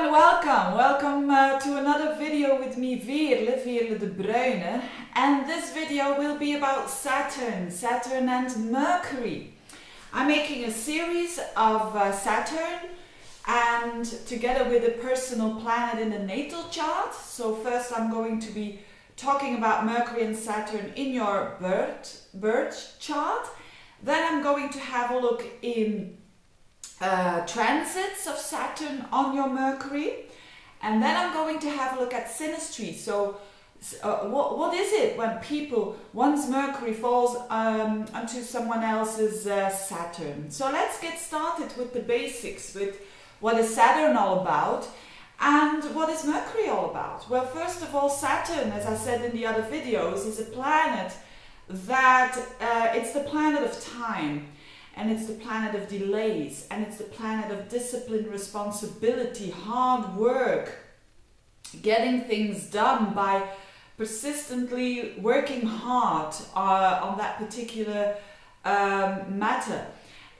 and welcome to another video with me, Veerle de Bruyne, and this video will be about Saturn and Mercury. I'm making a series of Saturn and together with a personal planet in the natal chart. So first I'm going to be talking about Mercury and Saturn in your birth chart. Then I'm going to have a look in transits of Saturn on your Mercury, and then I'm going to have a look at Synastry. So what is it when one's Mercury falls onto someone else's Saturn? So let's get started with the basics, with what is Saturn all about and what is Mercury all about. Well, first of all, Saturn, as I said in the other videos, is a planet that it's the planet of time. And it's the planet of delays, and it's the planet of discipline, responsibility, hard work, getting things done by persistently working hard on that particular matter.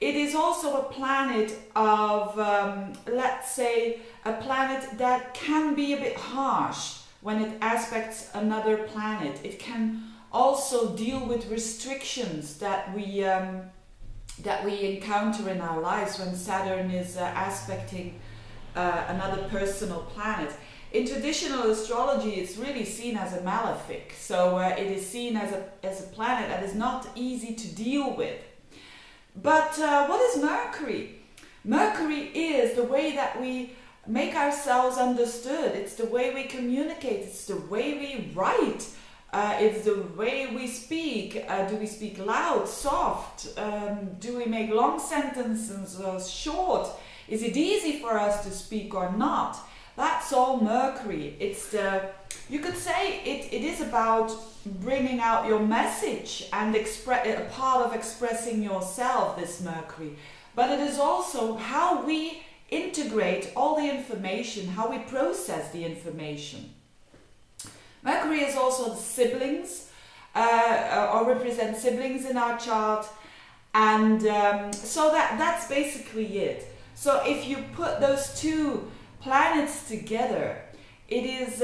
It is also a planet of, let's say, a planet that can be a bit harsh when it aspects another planet. It can also deal with restrictions that we encounter in our lives when Saturn is aspecting another personal planet. In traditional astrology, it's really seen as a malefic, so it is seen as a planet that is not easy to deal with. But what is Mercury? Mercury is the way that we make ourselves understood. It's the way we communicate. It's the way we write. It's the way we speak. Do we speak loud, soft? Do we make long sentences or short? Is it easy for us to speak or not? That's all Mercury. You could say it is about bringing out your message and a part of expressing yourself, this Mercury. But it is also how we integrate all the information, how we process the information. Mercury is also the siblings, or represent siblings in our chart, and so that's basically it. So if you put those two planets together, it is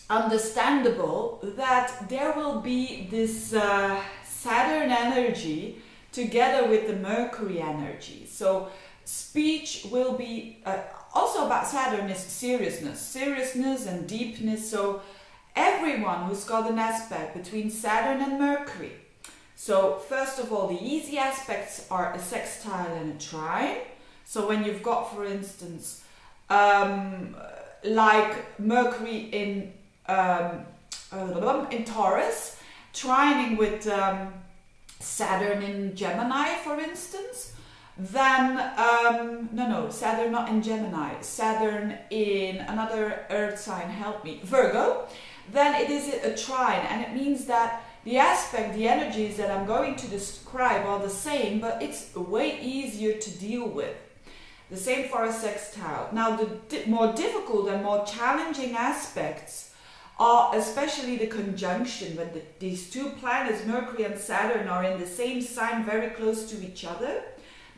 understandable that there will be this Saturn energy together with the Mercury energy. So speech will be also about Saturn is seriousness and deepness. So everyone who's got an aspect between Saturn and Mercury. So first of all, the easy aspects are a sextile and a trine. So when you've got, for instance, like Mercury in Taurus, trining with Saturn in Gemini, for instance, then Saturn not in Gemini, Saturn in another earth sign, help me, Virgo, then it is a trine, and it means that the energies that I'm going to describe are the same, but it's way easier to deal with. The same for a sextile. Now the more difficult and more challenging aspects are especially the conjunction, when these two planets, Mercury and Saturn, are in the same sign very close to each other,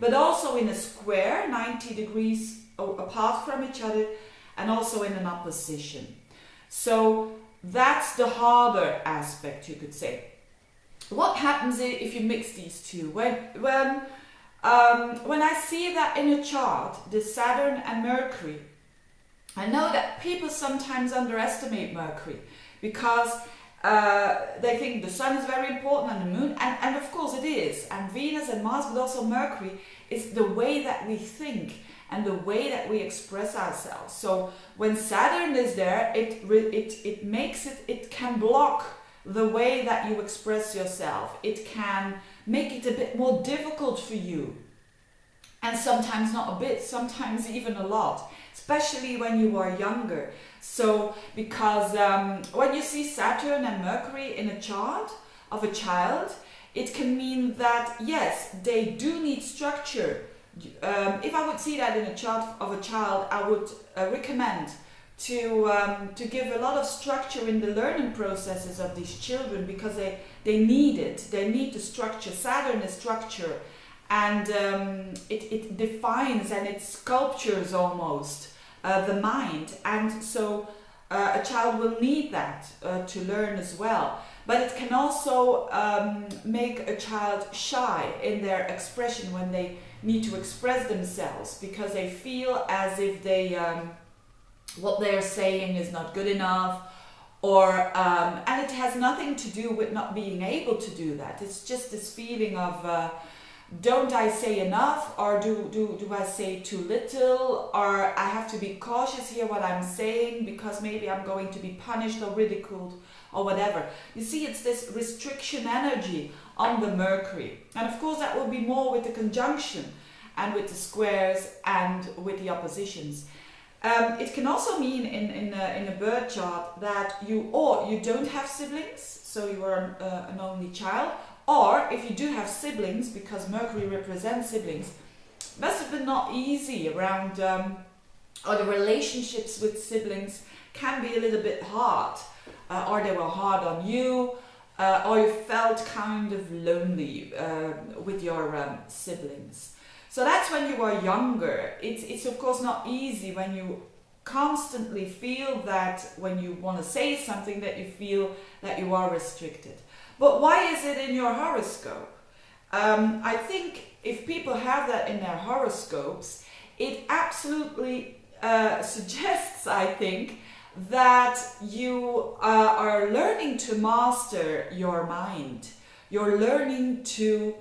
but also in a square, 90 degrees apart from each other, and also in an opposition. So that's the harder aspect, you could say. What happens if you mix these two? When I see that in a chart, the Saturn and Mercury, I know that people sometimes underestimate Mercury because they think the sun is very important and the moon, and of course it is, and Venus and Mars, but also Mercury is the way that we think and the way that we express ourselves. So when Saturn is there, it can block the way that you express yourself. It can make it a bit more difficult for you, and sometimes not a bit, sometimes even a lot, especially when you are younger. So because when you see Saturn and Mercury in a chart of a child, it can mean that yes, they do need structure. If I would see that in a chart of a child, I would recommend to give a lot of structure in the learning processes of these children, because they need it. They need the structure. Saturn is structure, and it defines and it sculptures almost the mind. And so a child will need that to learn as well. But it can also make a child shy in their expression when they need to express themselves, because they feel as if they what they're saying is not good enough, or and it has nothing to do with not being able to do that. It's just this feeling of don't I say enough, or do I say too little, or I have to be cautious here what I'm saying because maybe I'm going to be punished or ridiculed or whatever. You see, it's this restriction energy on the Mercury. And of course that will be more with the conjunction and with the squares and with the oppositions. It can also mean in a birth chart that you don't have siblings, so you are an only child, or if you do have siblings, because Mercury represents siblings, must have been not easy around, or the relationships with siblings can be a little bit hard, or they were hard on you, or you felt kind of lonely with your siblings. So that's when you are younger. It's of course not easy when you constantly feel that when you want to say something that you feel that you are restricted. But why is it in your horoscope? I think if people have that in their horoscopes, it absolutely suggests, I think, that you are learning to master your mind. You're learning to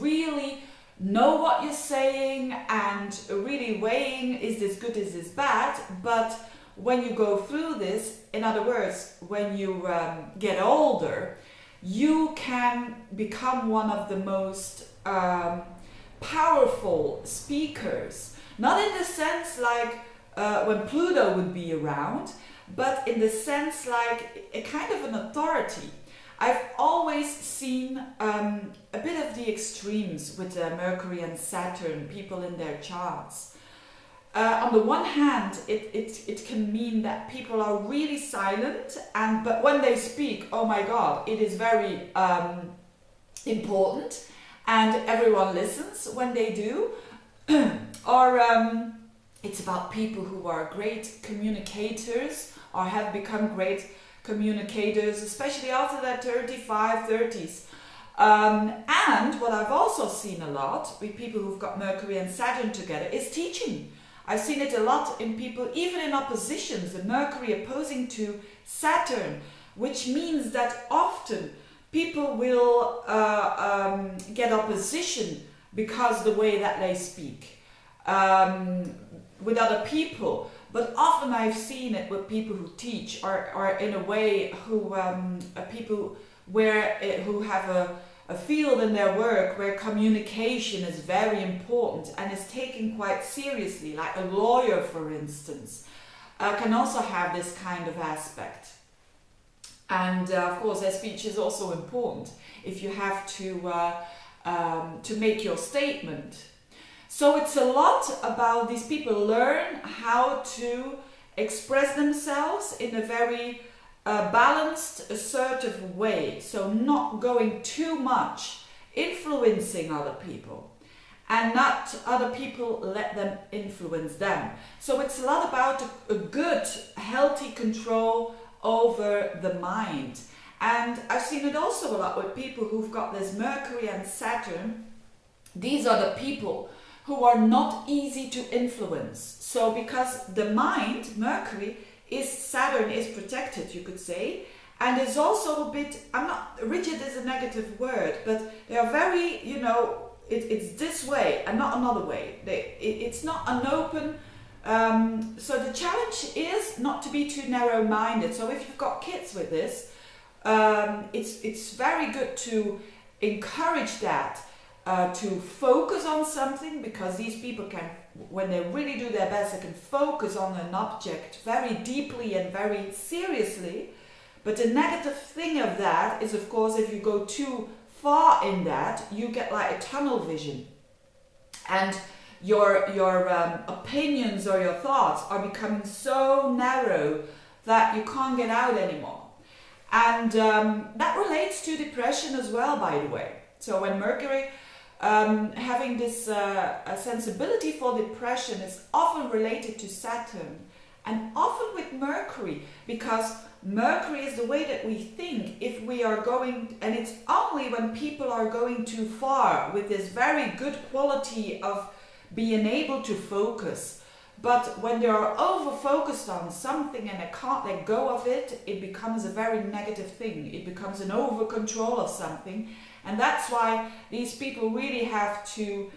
really know what you're saying and really weighing, is this good, is this bad? But when you go through this, in other words, when you get older, you can become one of the most powerful speakers. Not in the sense like when Pluto would be around, but in the sense like a kind of an authority. I've always seen a bit of the extremes with Mercury and Saturn, people in their charts. On the one hand, it can mean that people are really silent, but when they speak, oh my God, it is very important, and everyone listens when they do. Or it's about people who are great communicators or have become great communicators, especially after their 30s. And what I've also seen a lot with people who've got Mercury and Saturn together is teaching. I've seen it a lot in people, even in oppositions, the Mercury opposing to Saturn, which means that often people will get opposition because the way that they speak with other people. But often I've seen it with people who teach, or in a way who people who have a field in their work where communication is very important and is taken quite seriously, like a lawyer, for instance, can also have this kind of aspect. And of course, their speech is also important if you have to make your statement. So it's a lot about these people learn how to express themselves in a very balanced, assertive way. So not going too much influencing other people, and not other people let them influence them. So it's a lot about a good, healthy control over the mind. And I've seen it also a lot with people who've got this Mercury and Saturn. These are the people who are not easy to influence. So because the mind, Mercury, Saturn is protected, you could say, and is also a bit, rigid is a negative word, but they are very, it's this way and not another way. It's not an open, so the challenge is not to be too narrow-minded. So if you've got kids with this, it's very good to encourage that, to focus on something, because these people can, when they really do their best, they can focus on an object very deeply and very seriously. But the negative thing of that is, of course, if you go too far in that, you get like a tunnel vision, and your opinions or your thoughts are becoming so narrow that you can't get out anymore. And that relates to depression as well, by the way. So when Mercury having this sensibility for depression is often related to Saturn and often with Mercury, because Mercury is the way that we think. If we are going, and it's only when people are going too far with this very good quality of being able to focus, but when they are over focused on something and they can't let go of it, it becomes a very negative thing. It becomes an over control of something, and that's why these people really have to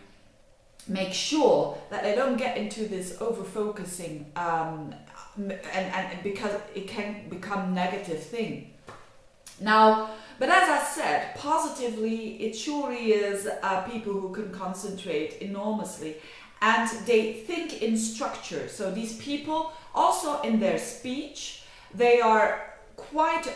make sure that they don't get into this over focusing, and because it can become negative thing. Now, but as I said, positively, it surely is people who can concentrate enormously, and they think in structure. So these people also in their speech, they are quite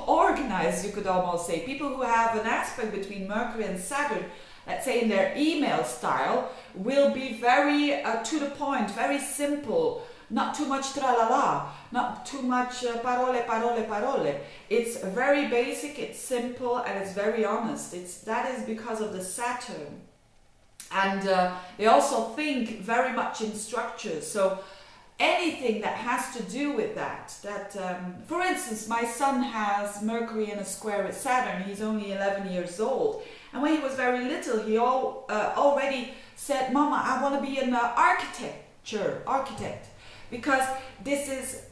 organized, you could almost say. People who have an aspect between Mercury and Saturn, let's say in their email style, will be very to the point, very simple, not too much tra-la-la, not too much parole, parole, parole. It's very basic, it's simple, and it's very honest. That is because of the Saturn. And they also think very much in structure. So anything that has to do with that, for instance, my son has Mercury in a square with Saturn. He's only 11 years old. And when he was very little, he already said, "Mama, I want to be an architect." Because this is,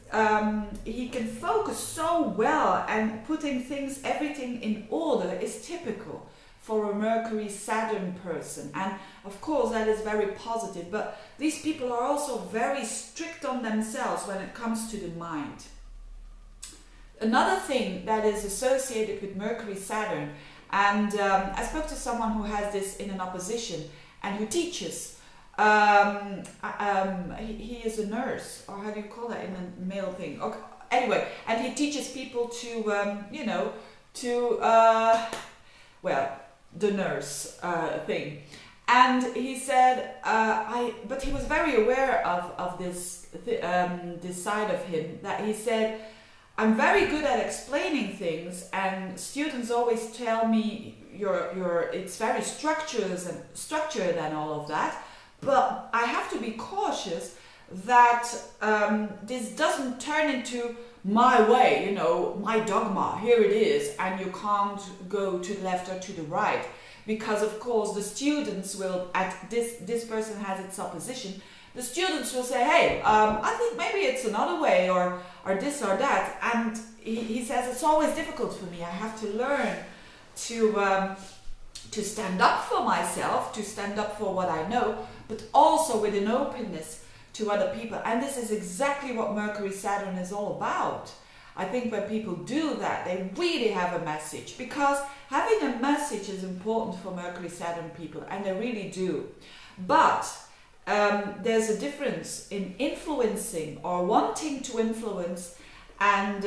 he can focus so well, and putting things, everything in order is typical for a Mercury Saturn person. And of course that is very positive, but these people are also very strict on themselves when it comes to the mind. Another thing that is associated with Mercury Saturn, and I spoke to someone who has this in an opposition and who teaches. He is a nurse, or how do you call that in a male thing? Okay. Anyway, and he teaches people to, the nurse thing. And he said, but he was very aware of this side of him, that he said, "I'm very good at explaining things, and students always tell me it's very structured and all of that. But I have to be cautious that this doesn't turn into my way, my dogma. Here it is, and you can't go to the left or to the right." Because of course the students will, this person has its opposition, the students will say, "Hey, I think maybe it's another way, or this or that." And he says, "It's always difficult for me. I have to learn to stand up for myself, to stand up for what I know, but also with an openness to other people." And this is exactly what Mercury Saturn is all about. I think when people do that, they really have a message, because having a message is important for Mercury Saturn people, and they really do. But there's a difference in influencing or wanting to influence and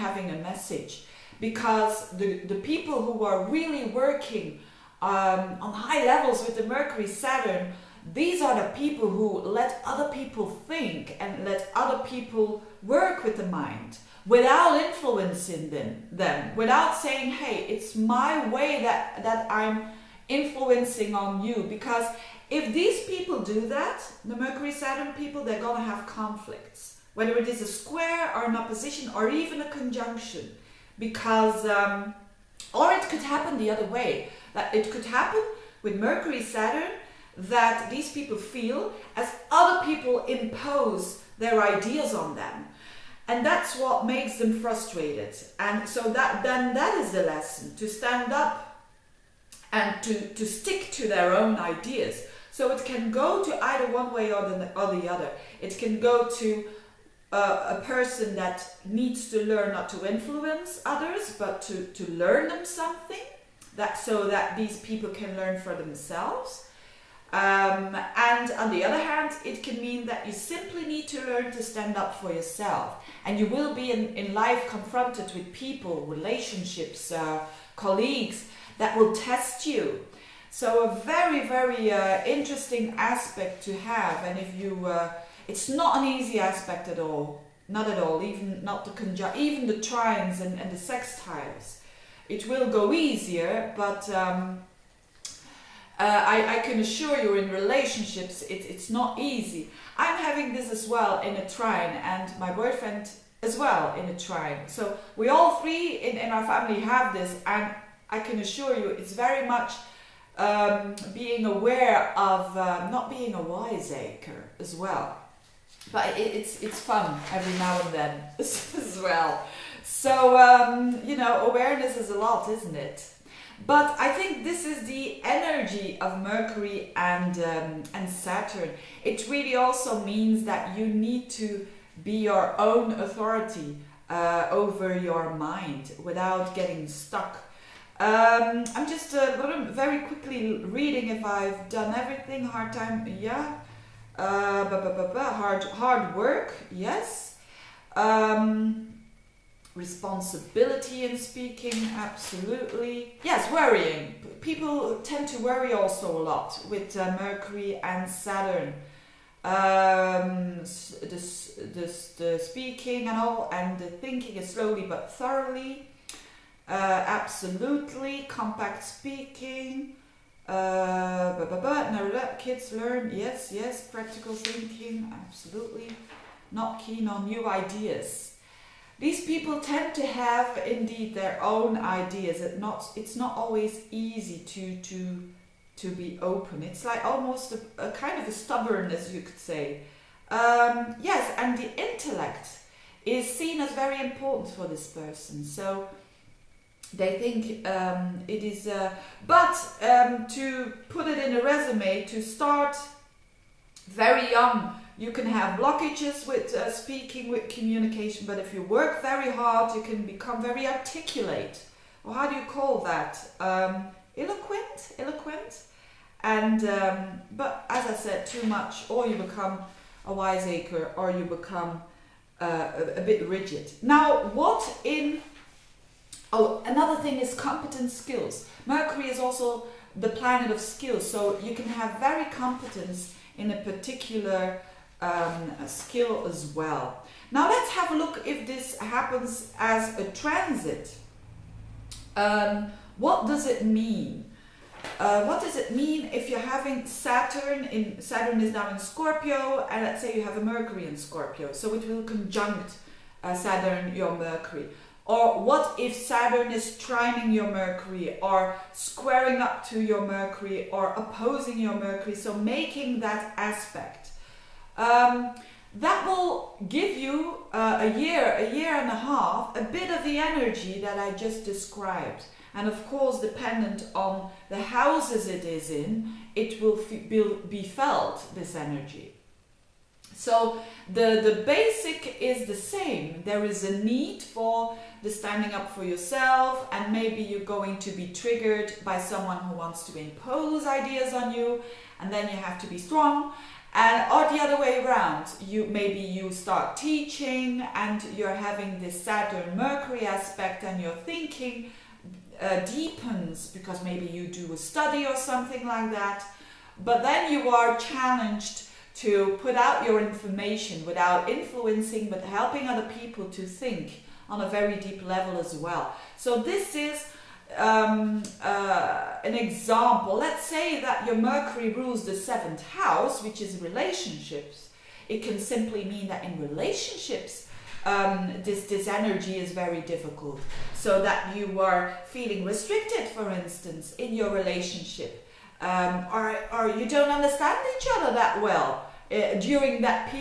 having a message. Because the people who are really working on high levels with the Mercury Saturn, these are the people who let other people think and let other people work with the mind without influencing them, without saying, "Hey, it's my way that I'm influencing on you." Because if these people do that, the Mercury Saturn people, they're gonna have conflicts, whether it is a square or an opposition or even a conjunction. Because, or it could happen the other way, that it could happen with Mercury Saturn, that these people feel as other people impose their ideas on them. And that's what makes them frustrated. And so that is the lesson, to stand up and to stick to their own ideas. So it can go to either one way or the other. It can go to a person that needs to learn not to influence others, but to learn them something, so that these people can learn for themselves. And on the other hand, it can mean that you simply need to learn to stand up for yourself. And you will be in life confronted with people, relationships, colleagues that will test you. So a very, very interesting aspect to have. And if you, it's not an easy aspect at all. Not at all. Even not even the trines and the sextiles. It will go easier, but I can assure you, in relationships, it's not easy. I'm having this as well in a trine, and my boyfriend as well in a trine. So we all three in our family have this, and I can assure you it's very much being aware of not being a wiseacre as well. But it's fun every now and then as well. So, you know, awareness is a lot, isn't it? But I think this is the energy of Mercury and Saturn. It really also means that you need to be your own authority over your mind without getting stuck. I'm just very quickly reading if I've done everything. Hard time, yeah. Hard work, yes. Responsibility in speaking, absolutely. Yes, worrying. People tend to worry also a lot with Mercury and Saturn. The speaking and all, and the thinking is slowly but thoroughly. Absolutely. Compact speaking. Kids learn, yes. Practical thinking, absolutely. Not keen on new ideas. These people tend to have indeed their own ideas. It's not always easy to be open. It's like almost a kind of a stubbornness, you could say. Yes, and the intellect is seen as very important for this person. So they think it is, but to put it in a resume, to start very young, you can have blockages with speaking, with communication, but if you work very hard, you can become very articulate. Or how do you call that? Eloquent. And, but as I said, too much, or you become a wiseacre, or you become a bit rigid. Now, another thing is competence skills. Mercury is also the planet of skills, so you can have very competence in a particular skill as well. Now let's have a look if this happens as a transit. What does it mean? What does it mean if you're having Saturn is now in Scorpio, and let's say you have a Mercury in Scorpio, so it will conjunct Saturn, your Mercury. Or what if Saturn is trining your Mercury, or squaring up to your Mercury, or opposing your Mercury, so making that aspect. That will give you a year and a half, a bit of the energy that I just described. And of course, dependent on the houses it is in, it will be felt, this energy. So the basic is the same. There is a need for the standing up for yourself, and maybe you're going to be triggered by someone who wants to impose ideas on you, and then you have to be strong. Or the other way around, maybe you start teaching and you're having this Saturn Mercury aspect, and your thinking deepens because maybe you do a study or something like that. But then you are challenged to put out your information without influencing, but helping other people to think on a very deep level as well. So this is an example. Let's say that your Mercury rules the 7th house, which is relationships. It can simply mean that in relationships, this energy is very difficult. So that you are feeling restricted, for instance, in your relationship. Or you don't understand each other that well during that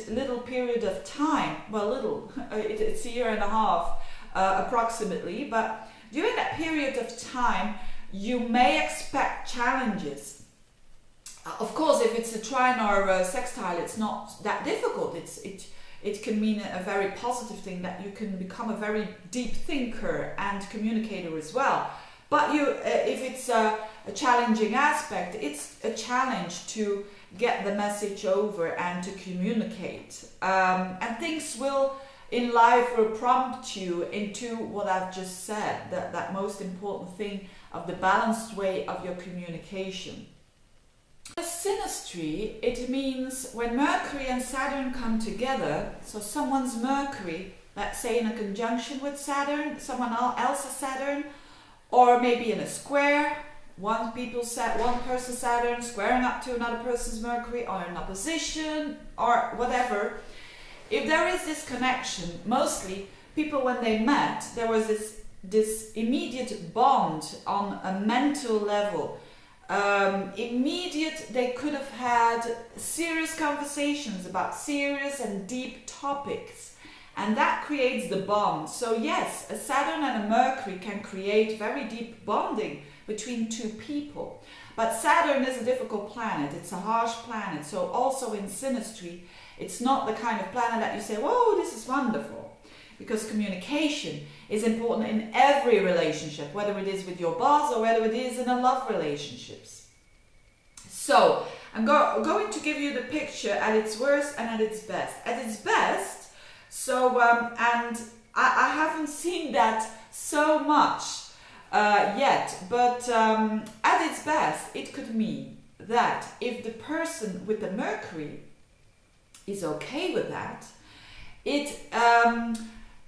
little period of time. Well, it's a year and a half approximately, but during that period of time, you may expect challenges. Of course, if it's a trine or a sextile, it's not that difficult. It can mean a very positive thing, that you can become a very deep thinker and communicator as well. But if it's a challenging aspect, it's a challenge to get the message over and to communicate. And things in life will prompt you into what I've just said, that most important thing of the balanced way of your communication. Synastry, it means when Mercury and Saturn come together, so someone's Mercury, let's say in a conjunction with Saturn, someone else's Saturn, or maybe in a square, one person Saturn squaring up to another person's Mercury, or in opposition, or whatever. If there is this connection, mostly people when they met, there was this immediate bond on a mental level. They could have had serious conversations about serious and deep topics, and that creates the bond. So yes, a Saturn and a Mercury can create very deep bonding between two people. But Saturn is a difficult planet, it's a harsh planet, so also in Synastry, it's not the kind of planet that you say, whoa, this is wonderful. Because communication is important in every relationship, whether it is with your boss or whether it is in a love relationships. So I'm going to give you the picture at its worst and at its best. At its best, and I haven't seen that so much yet, but at its best, it could mean that if the person with the Mercury is okay with that,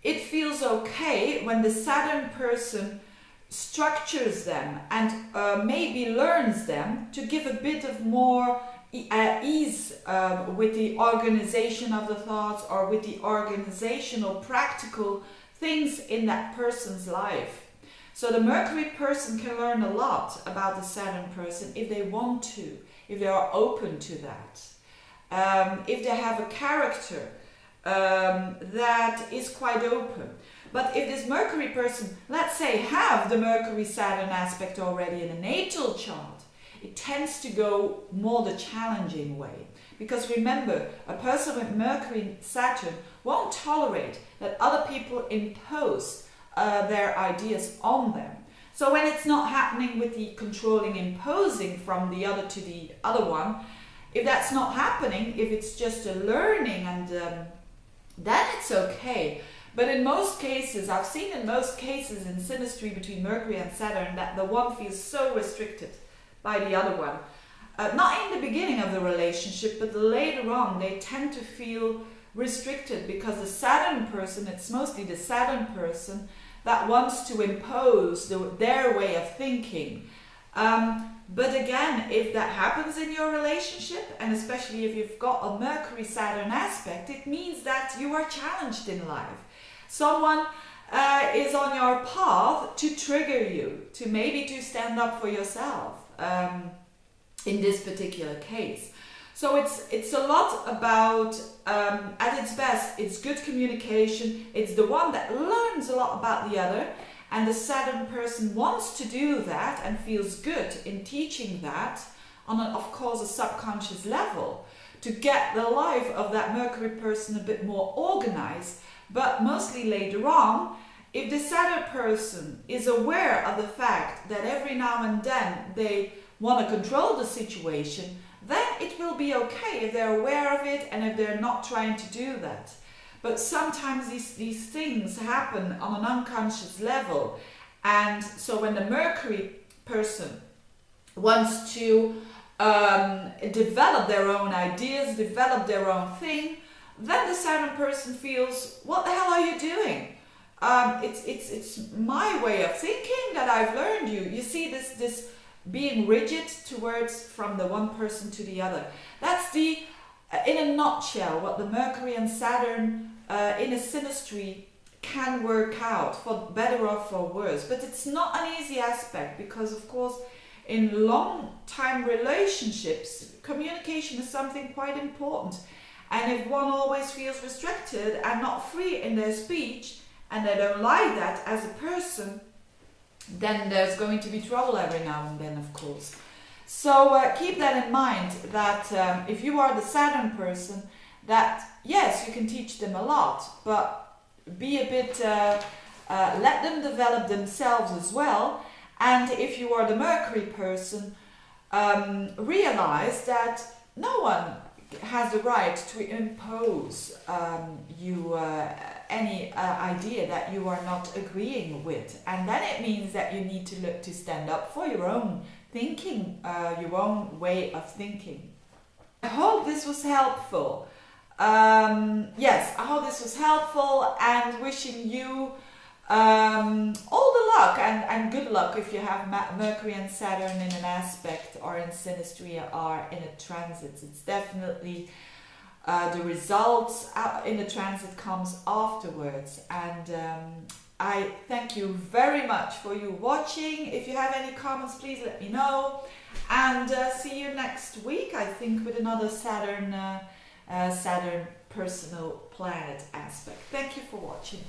it feels okay when the Saturn person structures them and maybe learns them to give a bit of more ease with the organization of the thoughts or with the organizational practical things in that person's life. So the Mercury person can learn a lot about the Saturn person if they want to, if they are open to that, if they have a character that is quite open. But if this Mercury person, let's say, have the Mercury Saturn aspect already in a natal chart, it tends to go more the challenging way. Because remember, a person with Mercury Saturn won't tolerate that other people impose their ideas on them. So when it's not happening with the controlling, imposing from the other to the other one, if that's not happening, if it's just a learning, and then it's okay. But in most cases, I've seen in most cases in Synastry between Mercury and Saturn that the one feels so restricted by the other one. Not in the beginning of the relationship, but later on, they tend to feel restricted because the Saturn person, it's mostly the Saturn person that wants to impose their way of thinking. But again, if that happens in your relationship, and especially if you've got a Mercury Saturn aspect, it means that you are challenged in life. Someone is on your path to trigger you, to maybe to stand up for yourself in this particular case. So it's a lot about, at its best, it's good communication. It's the one that learns a lot about the other. And the Saturn person wants to do that and feels good in teaching that on, of course, a subconscious level to get the life of that Mercury person a bit more organized. But mostly later on, if the Saturn person is aware of the fact that every now and then they want to control the situation, then it will be okay if they're aware of it and if they're not trying to do that. But sometimes these things happen on an unconscious level. And so when the Mercury person wants to develop their own ideas, develop their own thing, then the Saturn person feels, what the hell are you doing? It's my way of thinking that I've learned you. You see this being rigid towards from the one person to the other. That's in a nutshell, what the Mercury and Saturn in a Synastry can work out, for better or for worse. But it's not an easy aspect because, of course, in long-time relationships, communication is something quite important. And if one always feels restricted and not free in their speech, and they don't like that as a person, then there's going to be trouble every now and then, of course. So keep that in mind, that if you are the Saturn person, that yes, you can teach them a lot, but be a bit, let them develop themselves as well. And if you are the Mercury person, realize that no one has the right to impose you any idea that you are not agreeing with. And then it means that you need to look to stand up for your own thinking, your own way of thinking. I hope this was helpful. Yes, I hope this was helpful, and wishing you All the luck and good luck if you have Mercury and Saturn in an aspect or in Synastry or in a transit. It's definitely the results in the transit comes afterwards. And I thank you very much for you watching. If you have any comments, please let me know. And see you next week, I think, with another Saturn personal planet aspect. Thank you for watching.